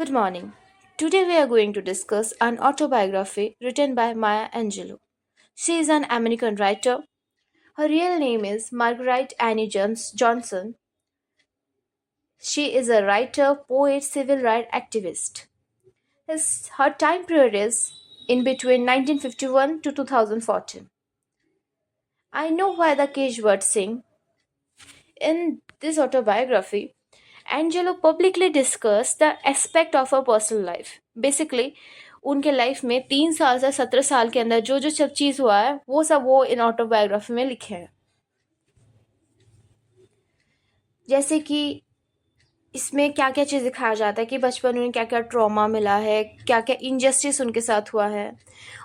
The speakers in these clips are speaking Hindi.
Good morning. Today we are going to discuss an autobiography written by Maya Angelou. She is an American writer. Her real name is Margaret Annie Johnson. She is a writer, poet, civil rights activist. Her time period is in between 1951 to 2014. I know why the cage birds sing. In this autobiography, Angelo publicly discussed the aspect of her personal life. Basically, उनके लाइफ में 3 साल से 17 साल के अंदर जो जो सब चीज़ हुआ है वो इन ऑटोबायोग्राफी में लिखे हैं. जैसे कि इसमें क्या क्या चीज़ दिखाया जाता है कि बचपन में क्या क्या ट्रॉमा मिला है, क्या क्या इनजस्टिस उनके साथ हुआ है.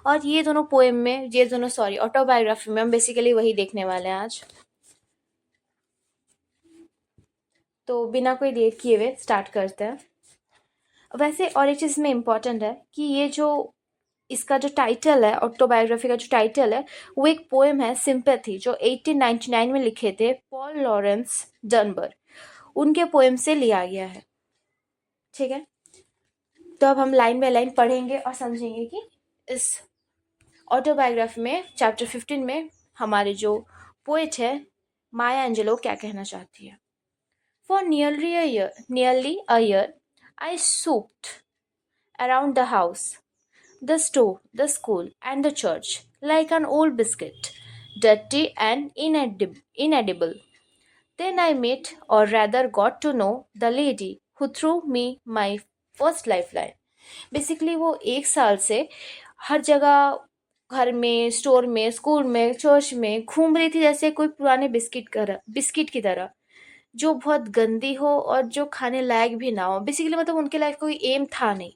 और ये दोनों पोएम में, ये दोनों सॉरी ऑटोबायोग्राफी में हम बेसिकली वही देखने वाले हैं आज. तो बिना कोई देर किए हुए स्टार्ट करते हैं. वैसे और एक चीज़ में इम्पॉर्टेंट है कि ये जो इसका जो टाइटल है, ऑटोबायोग्राफी का जो टाइटल है, वो एक पोएम है सिंपैथी, जो 1899 में लिखे थे पॉल लॉरेंस डनबर. उनके पोएम से लिया गया है. ठीक है, तो अब हम लाइन बाय लाइन पढ़ेंगे और समझेंगे कि इस ऑटोबायोग्राफी में चैप्टर 15 में हमारे जो पोएट है माया एंजेलो क्या कहना चाहती है. For nearly a year I snooped around the house, the store, the school, and the church, like an old biscuit, dirty and inedible. Then I met, or rather got to know, the lady who threw me my first lifeline. Basically वो 1 साल से हर जगह, घर में, स्टोर में, स्कूल में, चर्च में घूम रही थी जैसे कोई पुराने बिस्किट की तरह, जो बहुत गंदी हो और जो खाने लायक भी ना हो. बेसिकली मतलब उनके लाइफ कोई एम था नहीं.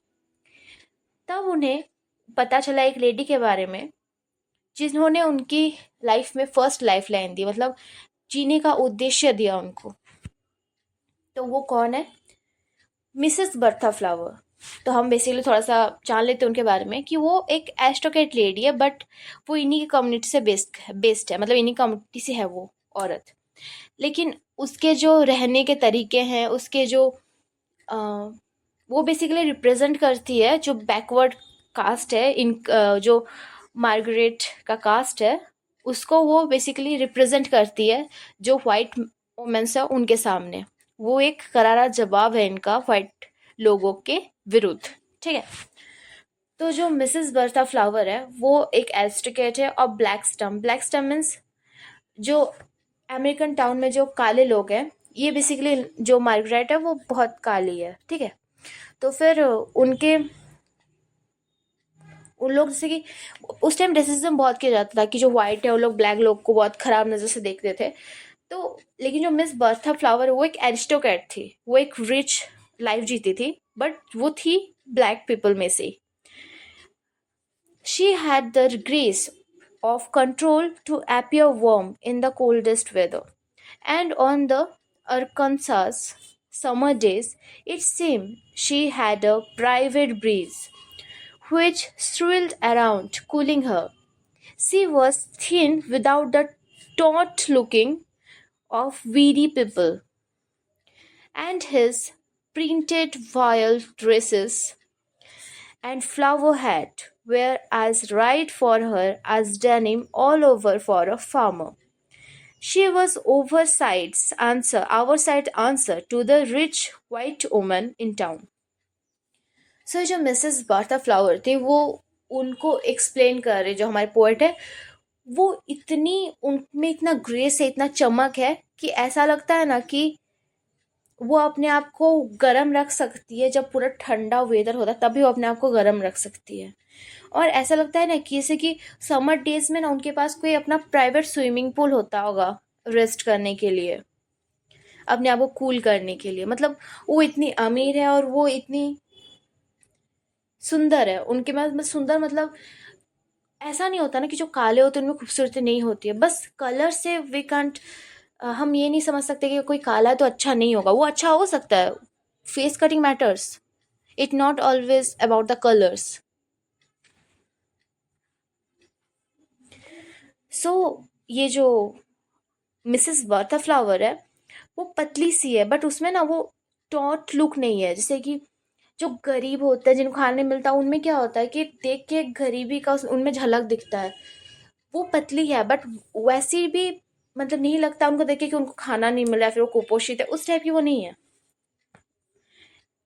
तब उन्हें पता चला एक लेडी के बारे में जिन्होंने उनकी लाइफ में फर्स्ट लाइफ लाइन दी, मतलब जीने का उद्देश्य दिया उनको. तो वो कौन है? Mrs Bertha flower. तो हम बेसिकली थोड़ा सा जान लेते हैं उनके बारे में कि वो एक एस्टोकेट लेडी है, बट वो इन्हीं की कम्युनिटी से बेस्ड है, मतलब इन्हीं कम्युनिटी से है वो औरत. लेकिन उसके जो रहने के तरीके हैं, उसके जो वो बेसिकली रिप्रेजेंट करती है जो बैकवर्ड कास्ट है, जो मार्गरेट का कास्ट है, उसको वो बेसिकली रिप्रेजेंट करती है जो वाइट वुमेन्स है उनके सामने. वो एक करारा जवाब है इनका वाइट लोगों के विरुद्ध. ठीक है, तो जो मिसेस बर्था फ्लावर है वो एक एस्ट्रिकेट है. और ब्लैक स्टम मीन्स जो अमेरिकन टाउन में जो काले लोग हैं, ये बेसिकली जो मार्गरेट है वो बहुत काली है. ठीक है, तो फिर उन लोग जैसे कि उस टाइम रेसिज्म बहुत किया जाता था कि जो वाइट है वो लोग ब्लैक लोग को बहुत खराब नज़र से देखते थे. तो लेकिन जो मिस बर्था फ्लावर वो एक एरिस्टोक्रेट थी, वो एक रिच लाइफ जीती थी, बट वो थी ब्लैक पीपल में से. She had the grace of control to appear warm in the coldest weather. And on the Arkansas summer days, it seemed she had a private breeze which swirled around, cooling her. She was thin without the taut looking of weedy people, and his printed voile dresses and flower hat were as right for her as denim all over for a farmer. She was our side answer to the rich white woman in town. सो जो मिसेस बार्था फ्लावर थी वो उनको एक्सप्लेन कर रहे, जो हमारे पोएट है वो इतनी, उनमें इतना ग्रेस है, इतना चमक है कि ऐसा लगता है ना कि वो अपने आप को गर्म रख सकती है. जब पूरा ठंडा वेदर होता है तभी वो अपने आप को गर्म रख सकती है. और ऐसा लगता है ना कि जैसे कि समर डेज में ना उनके पास कोई अपना प्राइवेट स्विमिंग पूल होता होगा रेस्ट करने के लिए, अपने आप को कूल करने के लिए. मतलब वो इतनी अमीर है और वो इतनी सुंदर है. उनके पास सुंदर मतलब ऐसा नहीं होता ना कि जो काले होते हैं उनमें खूबसूरती नहीं होती है. बस कलर से वी कांट, हम ये नहीं समझ सकते कि कोई काला है तो अच्छा नहीं होगा. वो अच्छा हो सकता है. Face cutting matters, it not always about the colours. So ये जो मिसेस बर्था फ्लावर है वो पतली सी है, बट उसमें ना वो टॉट लुक नहीं है. जैसे कि जो गरीब होते हैं जिनको खाना नहीं मिलता, उनमें क्या होता है कि देख के गरीबी का उनमें झलक दिखता है। वो पतली है बट वैसी भी मतलब नहीं लगता उनको देख के कि उनको खाना नहीं मिल रहा है, फिर वो कुपोषित है, उस टाइप की वो नहीं है।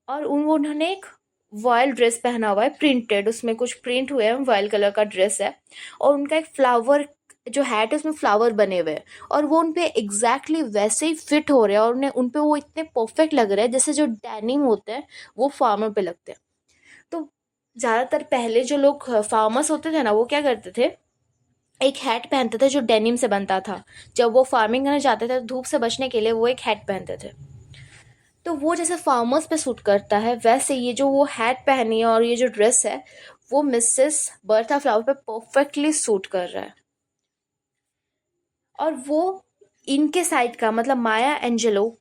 और उन्होंने एक रॉयल ड्रेस पहना हुआ है, प्रिंटेड, उसमें कुछ प्रिंट हुए हैं, रॉयल कलर का ड्रेस है। और उनका एक फ्लावर जो हैट है उसमें फ्लावर बने हुए हैं, और वो उन पे एग्जैक्टली वैसे ही फिट हो रहे हैं, और उन्हें उन पे वो इतने परफेक्ट लग रहे हैं जैसे जो डेनिम होते हैं वो फार्मर पे लगते हैं। तो ज़्यादातर पहले जो लोग फार्मर्स होते थे ना, वो क्या करते थे, एक हैट पहनते थे जो डेनिम से बनता था। जब वो फार्मिंग करने जाते थे तो धूप से बचने के लिए वो एक हैट पहनते थे। तो वो जैसे फार्मर्स पे सूट करता है, वैसे ये जो वो हैट पहनी है और ये जो ड्रेस है, वो मिसेस बर्था फ्लावर पे परफेक्टली सूट कर रहा है। और वो इनके साइड का मतलब माया एंजेलो,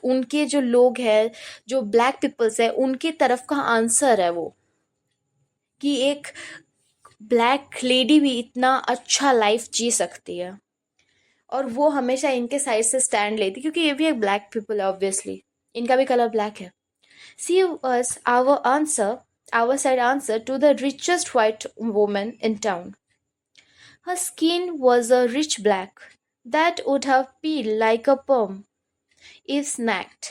उनके जो लोग हैं, जो ब्लैक पीपल्स है, उनकी तरफ का आंसर है वो, कि एक ब्लैक लेडी भी इतना अच्छा लाइफ जी सकती है। और वो हमेशा इनके साइड से स्टैंड लेती, क्योंकि ये भी एक ब्लैक पीपल है ऑब्वियसली, इनका भी कलर ब्लैक है। She was our side answer to the richest white woman in town. Her skin was a rich black that would have peeled like a plum if snacked.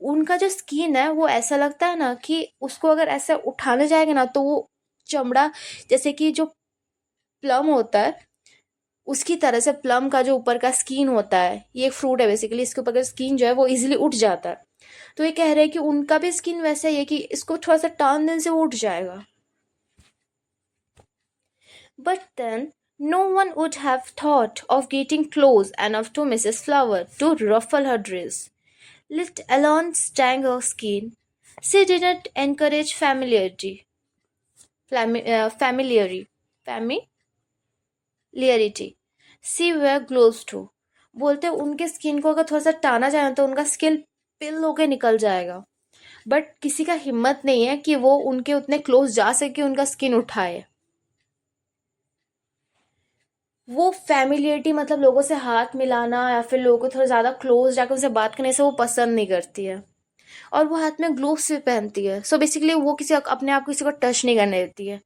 उनका जो स्किन है वो ऐसा लगता है ना कि उसको अगर ऐसे उठाने जाएंगे ना तो वो चमड़ा, जैसे कि जो प्लम होता है उसकी तरह से, प्लम का जो ऊपर का स्किन होता है, ये एक फ्रूट है बेसिकली, इसके ऊपर का स्किन जो है वो इजीली उठ जाता है। तो ये कह रहे हैं कि उनका भी स्किन वैसा ही है कि इसको थोड़ा सा टान देने से वो उठ जाएगा। But then, no one would have thought of getting close enough to Mrs. Flower to ruffle her dress, let alone sting her skin. She didn't encourage familiarity. Familiarity. Familiarity. She were close to. बोलते उनके स्किन को अगर थोड़ा सा टाना जाए तो उनका स्किन पिल होके निकल जाएगा। बट किसी का हिम्मत नहीं है कि वो उनके उतने क्लोज जा सके, उनका स्किन उठाए। वो फैमिलियरिटी मतलब लोगों से हाथ मिलाना या फिर लोगों को थोड़ा ज़्यादा क्लोज जाकर उनसे बात करने से वो पसंद नहीं करती है। और वो हाथ में ग्लोव्स भी पहनती है, सो बेसिकली वो किसी अपने आप को किसी को टच नहीं करने देती है।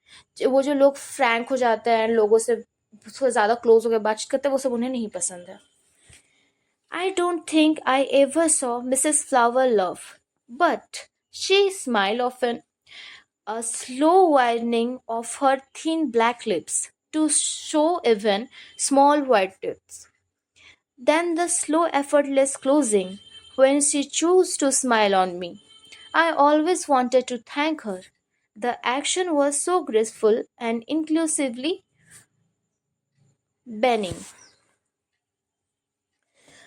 वो जो लोग फ्रैंक हो जाते हैं लोगों से थोड़ा ज़्यादा क्लोज होकर बातचीत करते हैं, वो सब उन्हें नहीं पसंद है। I don't think I ever saw Mrs. Flower laugh, but she smiled often, a slow widening of her thin black lips to show even small white teeth. Then the slow, effortless closing when she chose to smile on me. I always wanted to thank her. The action was so graceful and inclusively benign.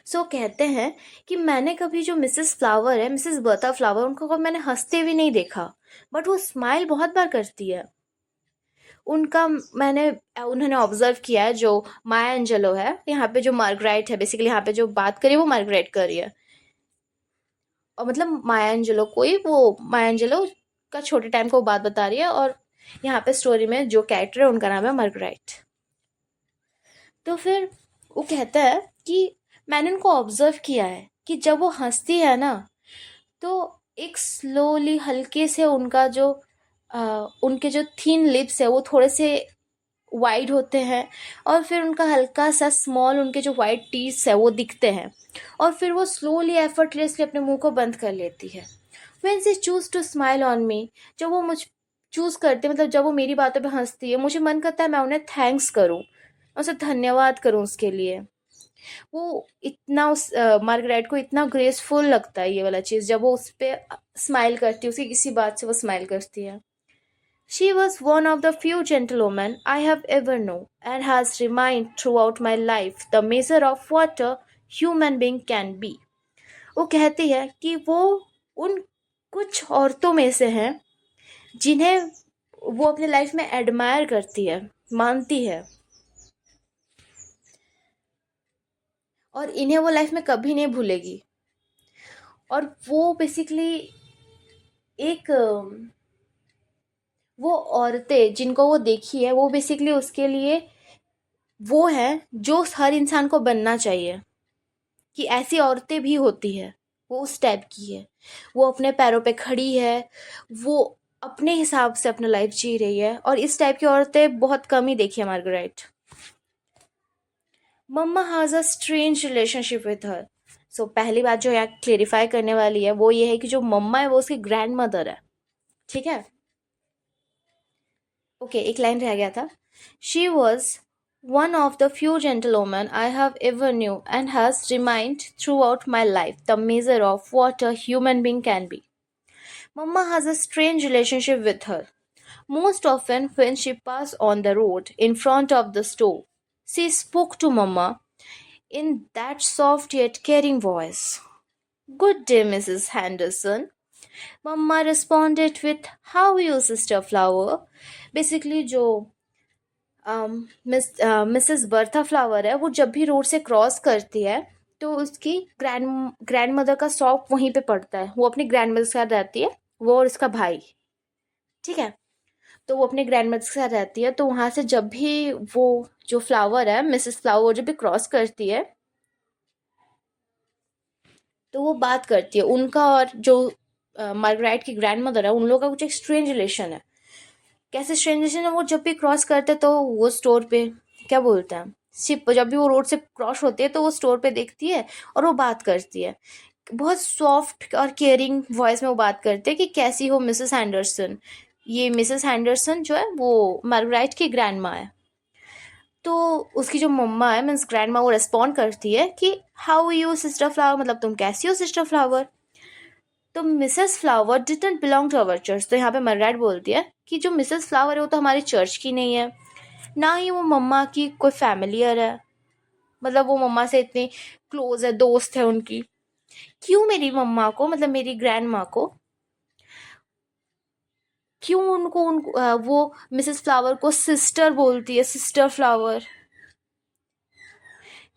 सो कहते हैं कि मैंने कभी जो मिसेस फ्लावर है, मिसेस बर्था फ्लावर, उनको कभी मैंने हंसते भी नहीं देखा, बट वो स्माइल बहुत बार करती है। उनका मैंने उन्होंने ऑब्जर्व किया है, जो माया एंजेलो है, यहाँ पे जो मार्गरेट है, बेसिकली यहाँ पे जो बात करी है वो मार्गरेट कर रही है। और मतलब माया एंजेलो कोई, वो माया एंजेलो का छोटे टाइम को बात बता रही है, और यहाँ पे स्टोरी में जो कैरेक्टर है उनका नाम है मार्गरेट। तो फिर वो कहता है कि मैंने उनको ऑब्जर्व किया है कि जब वो हंसती है ना, तो एक स्लोली हल्के से उनका जो उनके जो थिन लिप्स है वो थोड़े से वाइड होते हैं, और फिर उनका हल्का सा स्मॉल उनके जो वाइट टीथ है वो दिखते हैं, और फिर वो स्लोली एफर्टलेसली अपने मुंह को बंद कर लेती है। When she choose to smile on me, जब वो मुझ चूज करते मतलब जब वो मेरी बातों पे हंसती है, मुझे मन करता है मैं उन्हें थैंक्स करूं, उसे धन्यवाद करूं उसके लिए। वो इतना उस मार्गरेट को इतना ग्रेसफुल लगता है ये वाला चीज़, जब वो उस पर स्माइल करती है, उसकी किसी बात से वो स्माइल करती है। She was one of the few gentlewomen I have ever known, and has remained throughout my life the measure of what a human being can be. वो कहती है कि वो उन कुछ औरतों में से हैं जिन्हें वो अपने लाइफ में एडमायर करती है, मानती है, और इन्हें वो लाइफ में कभी नहीं भूलेगी। और वो बेसिकली एक वो औरतें जिनको वो देखी है, वो बेसिकली उसके लिए वो है जो हर इंसान को बनना चाहिए, कि ऐसी औरतें भी होती है। वो उस टाइप की है, वो अपने पैरों पे खड़ी है, वो अपने हिसाब से अपना लाइफ जी रही है, और इस टाइप की औरतें बहुत कम ही देखी है Margaret. Mamma has a strange relationship with her. So पहली बात जो यहाँ क्लेरिफाई करने वाली है वो ये है कि जो मम्मा है वो उसकी ग्रैंड मदर है, ठीक है। ओके, एक लाइन रह गया था। She was one of the few gentleman I have ever new and has remind through out my life the measure of what a human being can be. Mama has a strange relationship with her. Most often, when she passed on the road in front of the store, she spoke to Mama in that soft yet caring voice. Good day, Mrs. Henderson. Mama responded with, How are you, Sister Flower? Basically, जो मिसेस बर्था फ्लावर है, वो जब भी रोड से क्रॉस करती है तो उसकी ग्रैंड मदर का शॉप वहीं पे पड़ता है। वो अपनी ग्रैंड मदर के साथ रहती है, वो और उसका भाई, ठीक है। तो वो अपने ग्रैंड मदर के साथ रहती है, तो वहाँ से जब भी वो जो फ्लावर है मिसेस फ्लावर जब भी क्रॉस करती है तो वो बात करती है। उनका और जो मार्गरेट की ग्रैंड मदर है, उन लोगों का कुछ एक स्ट्रेंज रिलेशन है। कैसे स्ट्रेंज रिलेशन है? वो जब भी क्रॉस करते तो वो स्टोर पे क्या बोलते हैं, शिप, जब भी वो रोड से क्रॉस होती है तो वो स्टोर पे देखती है और वो बात करती है। बहुत सॉफ्ट और केयरिंग वॉइस में वो बात करते हैं कि कैसी हो मिसेस हैंडरसन। ये मिसेस हैंडरसन जो है वो मार्गरेट की ग्रैंड माँ है। तो उसकी जो मम्मा है मीन्स ग्रैंड माँ, वो रेस्पॉन्ड करती है कि हाउ यू सिस्टर फ्लावर, मतलब तुम कैसी हो सिस्टर फ्लावर। तो Mrs Flower didn't belong to our church. तो यहाँ पे मर्राट बोलती है कि जो मिसेस फ्लावर है वो तो हमारी चर्च की नहीं है, ना ही वो मम्मा की कोई फैमिलियर है, मतलब वो मम्मा से इतनी क्लोज है, दोस्त है उनकी। क्यों मेरी मम्मा को, मतलब मेरी ग्रैंड माँ को, क्यों उनको वो मिसेस फ्लावर को सिस्टर बोलती है, सिस्टर फ्लावर।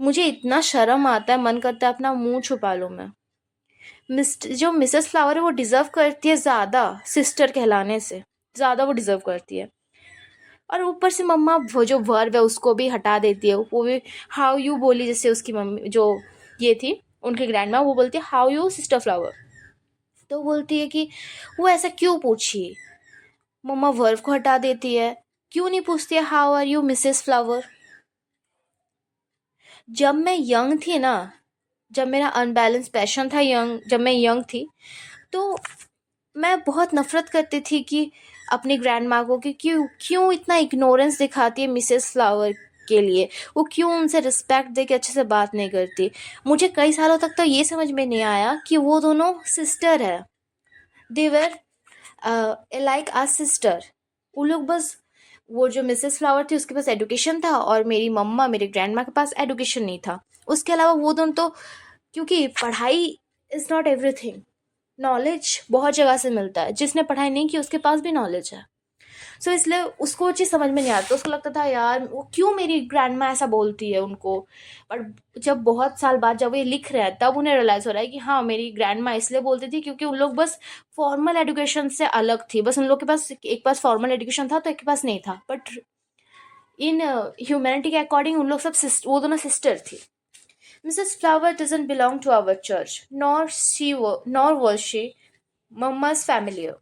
मुझे इतना शर्म आता है, मन करता है अपना मुंह छुपा लूं मैं। जो मिसेस फ्लावर है वो डिजर्व करती है ज़्यादा सिस्टर कहलाने से, ज़्यादा वो डिजर्व करती है। और ऊपर से मम्मा वो जो वर्ब है उसको भी हटा देती है, वो भी हाउ यू बोली, जैसे उसकी मम्मी जो ये थी उनकी ग्रैंड माँ, वो बोलती है हाउ यू सिस्टर फ्लावर। तो बोलती है कि वो ऐसा क्यों पूछी, मम्मा वर्ब को हटा देती है, क्यों नहीं पूछती है how are you Mrs Flower. जब मैं यंग थी ना, जब मेरा अनबैलेंस पैशन था यंग, जब मैं यंग थी, तो मैं बहुत नफरत करती थी कि अपनी ग्रैंड माँ को कि क्यों क्यों इतना इग्नोरेंस दिखाती है मिसेस फ्लावर के लिए, वो क्यों उनसे रिस्पेक्ट दे के अच्छे से बात नहीं करती। मुझे कई सालों तक तो ये समझ में नहीं आया कि वो दोनों सिस्टर है, दे वर लाइक आ सिस्टर। वो लोग बस, वो जो मिसेस फ्लावर थी उसके पास एडुकेशन था और मेरी मम्मा, मेरी ग्रैंड माँ के पास एडुकेशन नहीं था। उसके अलावा वो दोनों तो, क्योंकि पढ़ाई इज़ नॉट एवरीथिंग, नॉलेज बहुत जगह से मिलता है, जिसने पढ़ाई नहीं की उसके पास भी नॉलेज है। सो इसलिए उसको वो चीज़ समझ में नहीं आता, उसको लगता था यार वो क्यों मेरी ग्रैंड माँ ऐसा बोलती है उनको। बट जब बहुत साल बाद जब ये लिख रहे हैं तब उन्हें रियलाइज़ हो रहा है कि हाँ, मेरी ग्रैंड माँ इसलिए बोलती थी क्योंकि उन लोग बस फॉर्मल एजुकेशन से अलग थी, बस उन लोग के पास एक पास फॉर्मल एजुकेशन था तो एक के पास नहीं था, बट इन ह्यूमैनिटी के अकॉर्डिंग उन लोग सब वो दोनों सिस्टर थी। Mrs Flower doesn't belong to our church, nor was she Mama's familiar.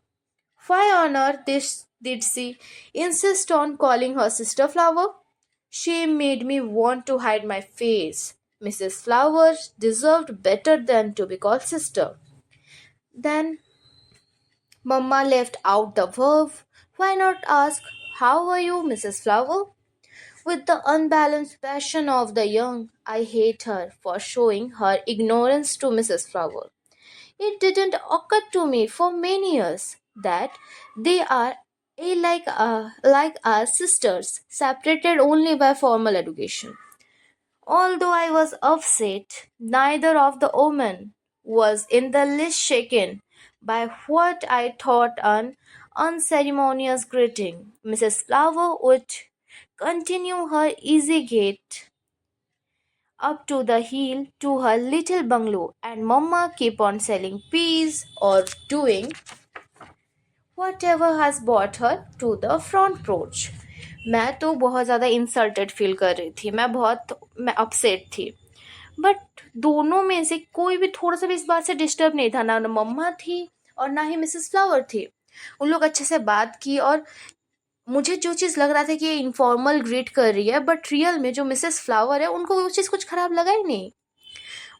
Why on earth did she insist on calling her Sister Flower? Shame made me want to hide my face. Mrs. Flower deserved better than to be called sister. Then Mamma left out the verb. Why not ask, How are you, Mrs. Flower? With the unbalanced passion of the young, I hate her for showing her ignorance to Mrs. Flower. It didn't occur to me for many years that they are like us sisters, separated only by formal education. Although I was upset, neither of the women was in the least shaken by what I thought an unceremonious greeting. Mrs. Flower would continue her easy gait up to the hill to her little bungalow, and Mamma keep on selling peas or doing whatever has brought her to the front porch. मैं तो बहुत ज़्यादा इंसल्टेड फील कर रही थी, मैं अपसेट थी। बट दोनों में से कोई भी थोड़ा सा भी इस बात से डिस्टर्ब नहीं था, ना मम्मा थी और ना ही मिसेस फ्लावर थी। उन लोग अच्छे से बात की, और मुझे जो चीज़ लग रहा था कि ये इनफॉर्मल ग्रीट कर रही है, बट रियल में जो मिसेस फ्लावर है उनको वो चीज़ कुछ खराब लगा ही नहीं।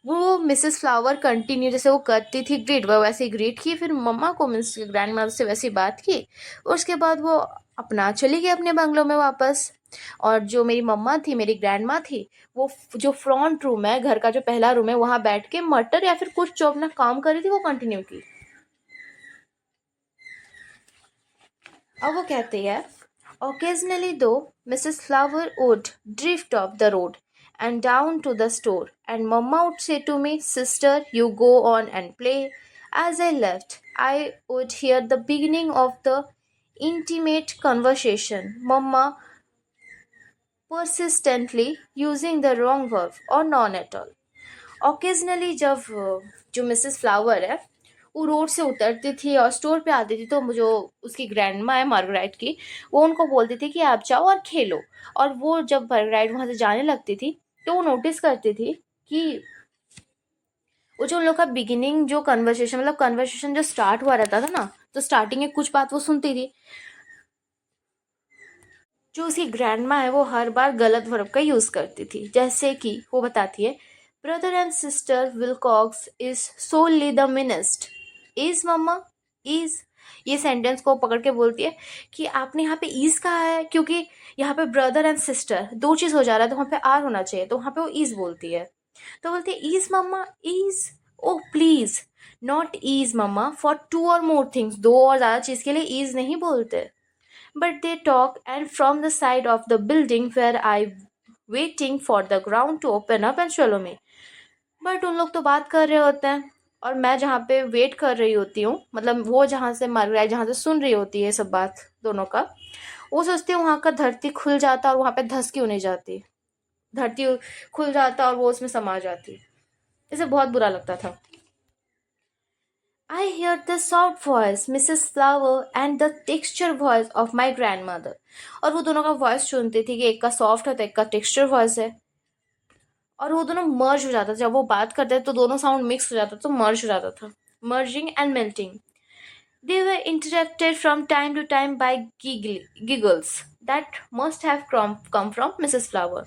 वो मिसेस फ्लावर कंटिन्यू जैसे वो करती थी ग्रीट, वो वैसे ही ग्रीट की, फिर मम्मा को मीन्स ग्रैंड मदर से वैसी बात की, और उसके बाद वो अपना चली गई अपने बंगलों में वापस। और जो मेरी मम्मा थी, मेरी ग्रैंड माँ थी, वो जो फ्रंट रूम है, घर का जो पहला रूम है, वहाँ बैठ के मटर या फिर कुछ जो अपना काम कर रही थी वो कंटिन्यू की। अब वो कहती है, occasionally though, Mrs. Flower would drift off the road and down to the store, and Mamma would say to me, Sister, you go on and play. As I left, I would hear the beginning of the intimate conversation, Mamma persistently using the wrong verb or none at all. Occasionally, जब जो मिसेस फ्लावर है वो रोड से उतरती थी और स्टोर पे आती थी, तो जो उसकी ग्रैंडमा है मार्गरेट की, वो उनको बोलती थी कि आप जाओ और खेलो। और वो जब मार्गरेट वहाँ से जाने लगती थी, तो वो नोटिस करती थी कि वो जो उन लोग का बिगिनिंग जो कन्वर्सेशन, मतलब कन्वर्सेशन जो स्टार्ट हुआ रहता था ना, तो स्टार्टिंग में कुछ बात वो सुनती थी, जो उसकी ग्रैंडमा है वो हर बार गलत वर्ब का यूज करती थी। जैसे कि वो बताती है, brother and sister Wilcox is solely the minister. Is mamma, is, ये सेंटेंस को पकड़ के बोलती है कि आपने यहाँ पे इज कहा है, क्योंकि यहाँ पे ब्रदर एंड सिस्टर दो चीज हो जा रहा है, तो वहाँ पे आर होना चाहिए, तो वहाँ पे वो इज बोलती है। तो बोलती है, is mamma, is, oh please, not is mamma, for two और मोर थिंग्स, दो और ज्यादा चीज के लिए इज नहीं बोलते। But they talk, and from the side of the building where I waiting for the ground to open up and swallow me. But उन लोग तो बात कर रहे होते हैं, और मैं जहाँ पे वेट कर रही होती हूँ, मतलब वो जहाँ से मर रहा है, जहाँ से सुन रही होती है सब बात दोनों का, वो सोचती है वहाँ का धरती खुल जाता और वहाँ पे धस क्यों नहीं जाती, धरती खुल जाता और वो उसमें समा जाती। इसे बहुत बुरा लगता था। I heard the soft voice, Mrs. Flower, and the texture voice of my grandmother. और वो दोनों का वॉइस सुनती थी कि एक का सॉफ्ट है तो एक का टेक्सचर वॉइस है, और वो दोनों मर्ज हो जाता था। जब वो बात करते थे तो दोनों साउंड मिक्स हो जाता था, तो मर्ज हो जाता था, merging and melting. They were interrupted from time to time by giggles that must have come from Mrs. Flower.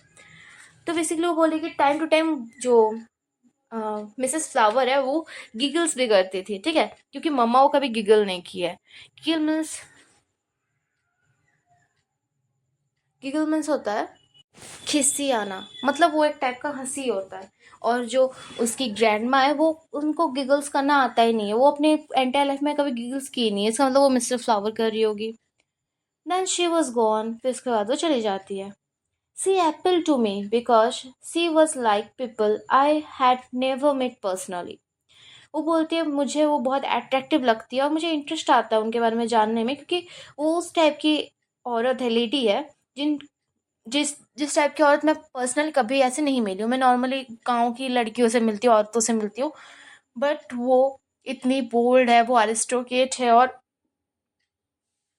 तो बेसिकली वो बोले कि टाइम टू टाइम जो मिसेस फ्लावर है वो गिगल्स भी करती थी, ठीक है, क्योंकि मम्मा वो कभी गिगल नहीं की है। गिगल मीन्स, गिगल मीन्स होता है खिस्सी आना, मतलब वो एक टाइप का हंसी होता है। और जो उसकी ग्रैंडमा है वो, उनको गिगल्स करना आता ही नहीं है, वो अपने एंटायर लाइफ में कभी गिगल्स की नहीं है, इसका मतलब वो मिस्टर फ्लावर कर रही होगी। देन शी वॉज गॉन, फिर उसके बाद वो चली जाती है। She appeal to me because she was like people I had never met personally. वो बोलती है मुझे वो बहुत अट्रैक्टिव लगती है और मुझे इंटरेस्ट आता है उनके बारे में जानने में, क्योंकि वो उस टाइप की औरत है, लेडी है, जिन जिस जिस टाइप की औरत मैं पर्सनली कभी ऐसे नहीं मिली हूँ। मैं नॉर्मली गांव की लड़कियों से मिलती हूँ, औरतों से मिलती हूँ, बट वो इतनी बोल्ड है, वो अरिस्टोक्रेट है, और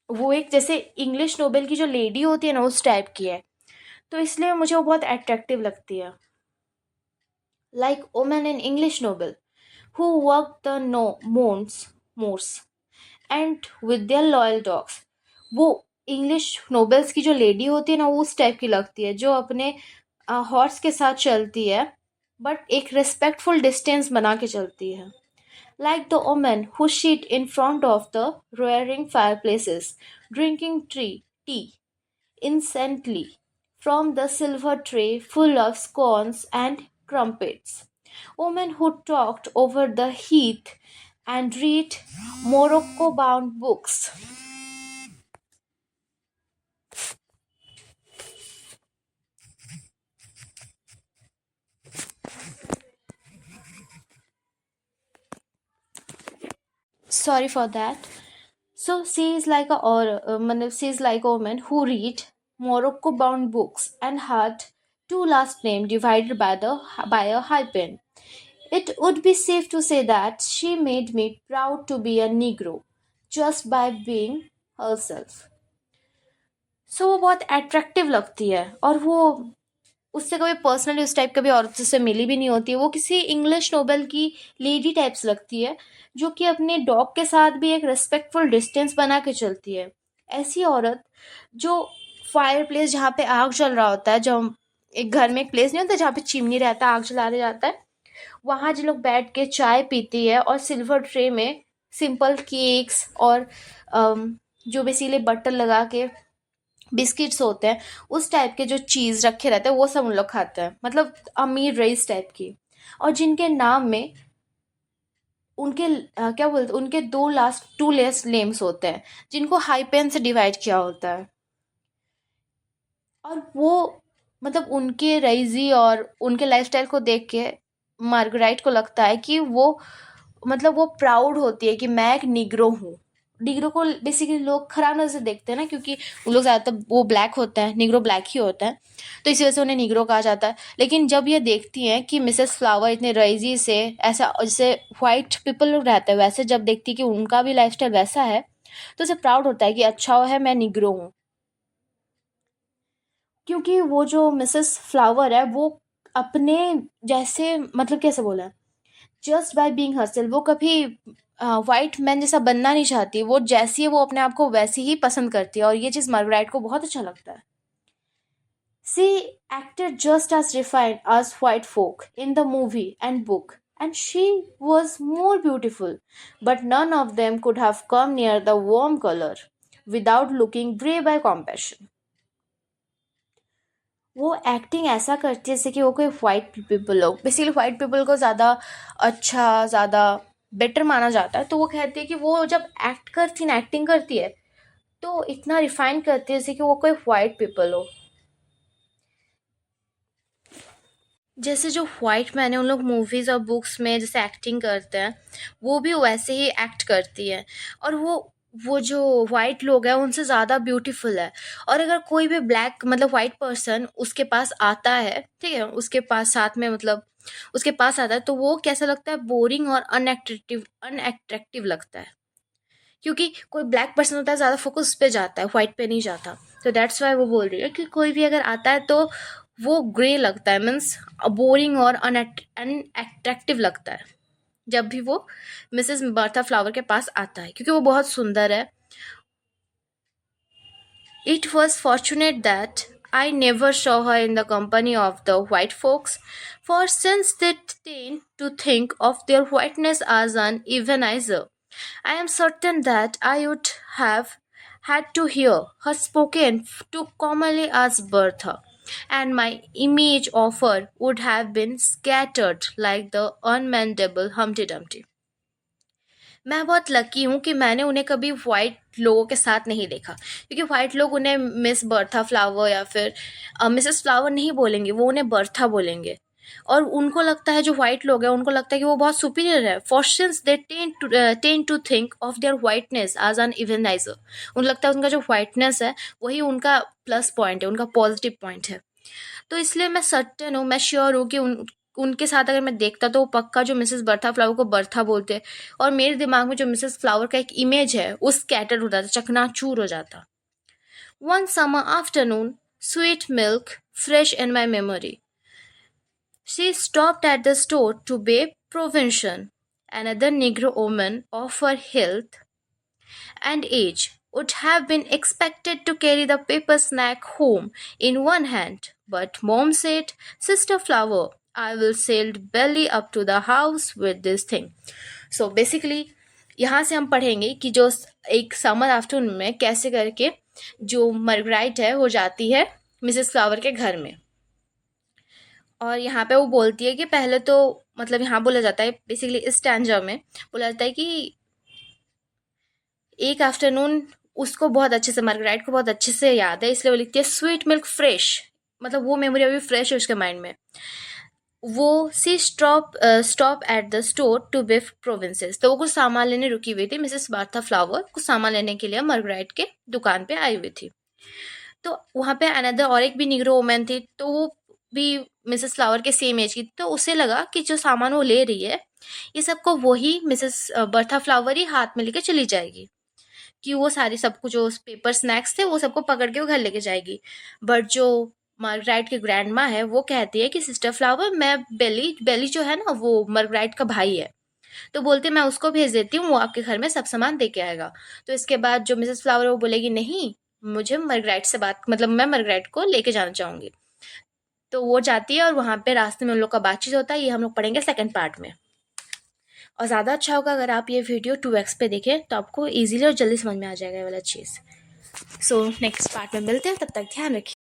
वो एक जैसे इंग्लिश नोबेल की जो लेडी होती है ना, उस टाइप की है। तो इसलिए मुझे वो बहुत अट्रैक्टिव लगती है। Like women in English Nobel who worked the no moors and with their loyal dogs। वो इंग्लिश नोबल्स की जो लेडी होती है ना, वो उस टाइप की लगती है, जो अपने हॉर्स के साथ चलती है, बट एक रिस्पेक्टफुल डिस्टेंस बना के चलती है। Like the women who sit in front of the roaring fireplaces drinking tea incessantly from the silver tray full of scones and crumpets, women who talked over the heath and read Morocco bound books. Sorry for that. So she is like a she is like a woman who read Morocco bound books and had two last names divided by a hyphen. It would be safe to say that she made me proud to be a Negro just by being herself. So वो बहुत अट्रैक्टिव लगती है, और वो उससे कभी पर्सनली उस टाइप कभी औरत से मिली भी नहीं होती है। वो किसी इंग्लिश नोबल की लेडी टाइप्स लगती है, जो कि अपने डॉग के साथ भी एक रिस्पेक्टफुल डिस्टेंस बना के चलती है। ऐसी औरत जो फायर प्लेस जहाँ पे आग जल रहा होता है, जो एक घर में एक प्लेस नहीं होता जहाँ पे चिमनी रहता है, आग जलाने जाता है, वहाँ जो लोग बैठ के चाय पीती है और सिल्वर ट्रे में सिंपल केक्स और जो बेसिकली बटर लगा के बिस्किट्स होते हैं, उस टाइप के जो चीज़ रखे रहते हैं वो सब उन लोग खाते हैं, मतलब अमीर रईस टाइप की। और जिनके नाम में उनके क्या बोलते हैं, उनके टू लास्ट नेम्स होते हैं, जिनको हाई पेन से डिवाइड किया होता है। और वो मतलब उनके रईसी और उनके लाइफस्टाइल को देख के मार्गराइट को लगता है कि वो मतलब वो प्राउड होती है कि मैं एक निग्रो हूँ। निग्रो को बेसिकली लोग खराब नजर से देखते हैं ना, क्योंकि उन लोग ज़्यादातर वो ब्लैक होता है, निग्रो ब्लैक ही होता है, तो इसी वजह से उन्हें निग्रो कहा जाता है। लेकिन जब ये देखती हैं कि मिसेस फ्लावर इतने रईसी से ऐसा जैसे वाइट पीपल लोग रहते हैं वैसे जब देखती है कि उनका भी लाइफस्टाइल वैसा है, तो उसे प्राउड होता है कि अच्छा है मैं निग्रो हूँ। क्योंकि वो जो मिसेस फ्लावर है वो अपने जैसे मतलब कैसे बोला, जस्ट बाय बीइंग हरसेल्फ वो कभी वाइट मैन जैसा बनना नहीं चाहती। वो जैसी है वो अपने आप को वैसी ही पसंद करती है, और ये चीज़ मार्गरेट को बहुत अच्छा लगता है। She acted just as refined as white folk in the movie and book, and she was more beautiful, but none of them could have come near the warm color without looking brave by compassion. वो एक्टिंग ऐसा करती है जैसे कि वो कोई वाइट पीपल हो, बेसिकली वाइट पीपल को ज़्यादा अच्छा, ज़्यादा बेटर माना जाता है, तो वो कहती है कि वो जब एक्ट करती ना, एक्टिंग करती है तो इतना रिफाइन करती है जैसे कि वो कोई वाइट पीपल हो। जैसे जो वाइट मैन है उन लोग मूवीज़ और बुक्स में जैसे एक्टिंग करते हैं, वो भी वैसे ही एक्ट करती है। और वो जो वाइट लोग हैं उनसे ज़्यादा ब्यूटीफुल है। और अगर कोई भी ब्लैक मतलब वाइट पर्सन उसके पास आता है, ठीक है, उसके पास साथ में मतलब उसके पास आता है, तो वो कैसा लगता है, बोरिंग और अनएट्रैक्टिव लगता है। क्योंकि कोई ब्लैक पर्सन होता है ज़्यादा फोकस उस पे जाता है, वाइट पे नहीं जाता। तो दैट्स वाई वो बोल रही है कि कोई भी अगर आता है तो वो ग्रे लगता है, मीन्स बोरिंग और अनअट्रैक्टिव लगता है जब भी वो मिसेस बर्था फ्लावर के पास आता है, क्योंकि वो बहुत सुंदर है। It was fortunate that I never saw her in the company of the white folks, for since they tend to think of their whiteness as an evenizer, I am certain that I would have had to hear her spoken to commonly as Bertha, and my image of her would have been scattered like the unmendable Humpty Dumpty. मैं बहुत लकी हूँ कि मैंने उन्हें कभी वाइट लोगों के साथ नहीं देखा, क्योंकि वाइट लोग उन्हें मिस बर्था फ्लावर या फिर मिसेस फ्लावर नहीं बोलेंगे, वो उन्हें बर्था बोलेंगे। और उनको लगता है, जो वाइट लोग हैं उनको लगता है कि वो बहुत सुपीरियर है, for since they tend to think of their whiteness as an evangelizer. उनको लगता है उनका जो वाइटनेस है वही उनका प्लस पॉइंट है, उनका पॉजिटिव पॉइंट है। तो इसलिए मैं सर्टेन हूँ, मैं श्योर हूँ कि उनके साथ अगर मैं देखता तो वो पक्का जो मिसेस बर्था फ्लावर को बर्था बोलते, और मेरे दिमाग में जो मिसेस फ्लावर का एक इमेज है वो स्कैटर्ड हो जाता, चकनाचूर हो जाता। One summer afternoon, sweet milk fresh in my memory, she stopped at the store to buy provision. Another Negro woman of her health and age would have been expected to carry the paper snack home in one hand. But Mom said, Sister Flower, I will sail belly up to the house with this thing. So basically, यहाँ से हम पढ़ेंगे कि जो एक समर आफ्टरनून में कैसे करके जो मर्गराइट है हो जाती है मिसेस फ्लावर के घर में। और यहाँ पे वो बोलती है कि पहले तो मतलब यहाँ बोला जाता है बेसिकली इस स्टैंजा में बोला जाता है कि एक आफ्टरनून उसको बहुत अच्छे से, मार्गरेट को बहुत अच्छे से याद है, इसलिए वो लिखती है स्वीट मिल्क फ्रेश, मतलब वो मेमोरी अभी फ्रेश है उसके माइंड में। वो she stop at the store to buy provisions, तो वो कुछ सामान लेने रुकी हुई थी, मिसेस बार्था फ्लावर कुछ सामान लेने के लिए मार्गरेट के दुकान पे आई हुई थी। तो वहाँ पे अनदर और एक भी निग्रो वुमेन थी, तो वो भी मिसेस फ्लावर के सेम एज की, तो उसे लगा कि जो सामान वो ले रही है ये सबको वही मिसेस बर्था फ्लावर ही हाथ में लेके चली जाएगी, कि वो सारी सब कुछ जो पेपर स्नैक्स थे वो सबको पकड़ के वो घर लेके जाएगी। बट जो मार्गराइट की ग्रैंड माँ है वो कहती है कि सिस्टर फ्लावर, मैं बेली बेली जो है ना वो मार्गराइट का भाई है, तो बोलते मैं उसको भेज देती हूँ, वो आपके घर में सब सामान दे के आएगा। तो इसके बाद जो मिसेस फ्लावर है वो बोलेगी नहीं, मुझे मार्गराइट से बात, मतलब मैं मार्गराइट को लेके जाना चाहूंगी। तो वो जाती है और वहां पे रास्ते में उन लोग का बातचीत होता है। ये हम लोग पढ़ेंगे सेकंड पार्ट में। और ज़्यादा अच्छा होगा अगर आप ये वीडियो 2x पे देखें, तो आपको इजीली और जल्दी समझ में आ जाएगा ये वाला चीज़। सो नेक्स्ट पार्ट में मिलते हैं, तब तक ध्यान रखिए।